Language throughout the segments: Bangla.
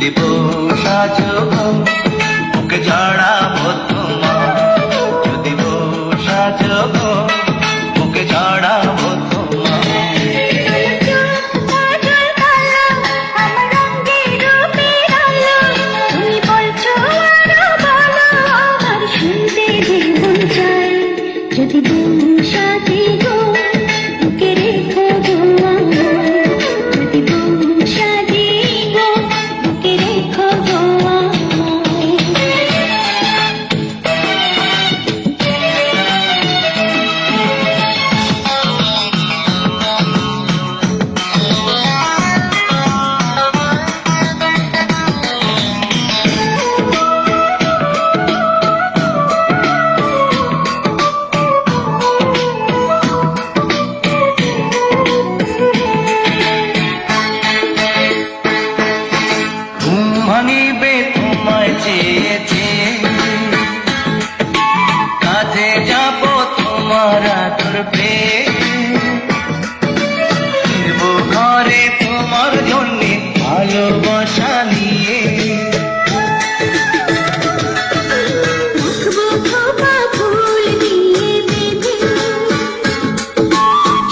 যদি বউ সাজো বুকে জড়াবো তোমার, যদি বউ সাজো বুকে জড়াবো তোমার। যদি বউ সাজে গো বুকে রেখো গো আমায়, যদি বউ সাজে গো বুকে রেখো গো মানিবে তোমায় চেয়েছে, কাজে যাব তোমার আদর পেয়ে, ফিরবো ঘরে তোমার জন্যে ভালোবাসা নিয়ে। রাখবো খোপা ফুল দিয়ে বেঁধে,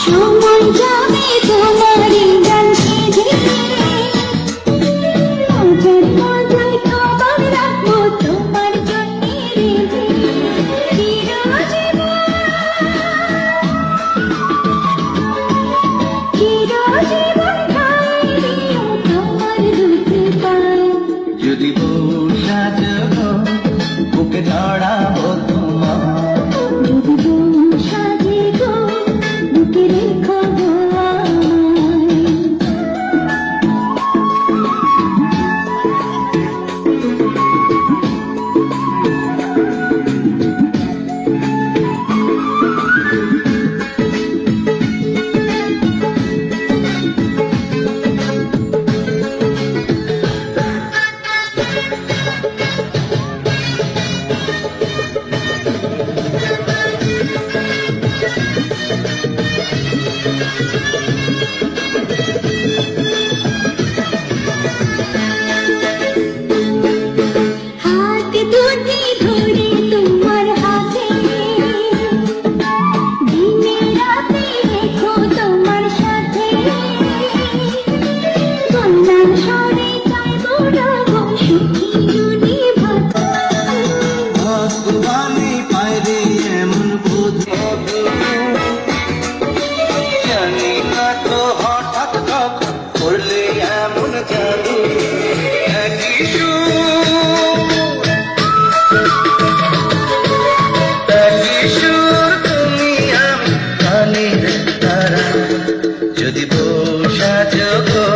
সময় যাবে তোমারই গান সেধে, মজার মজার খবর রাখবো তোমার জন্যে রেঁধে। চিরজীবন ঠাঁই দিও তোমার দুটি পায়ে, যদি বউ সাজো বুকে জড়াবো তোমার, যদি বউ সাজে গো বুকে রেখো গো আমায়। হাত দুটি ধরে তোমার হাতে, দিনে রাতে রেখো তোমার সাথে, কন্যার স্বরে চাইবো রাগো সুখী দুটি ভাত। ভগবানি পাইরে এমন বুঝে, জানি না তো হঠাৎ কখন করলে এমন জাদু। একই সুর তুমি আমি কানের তারা, যদি বউ সাজো গো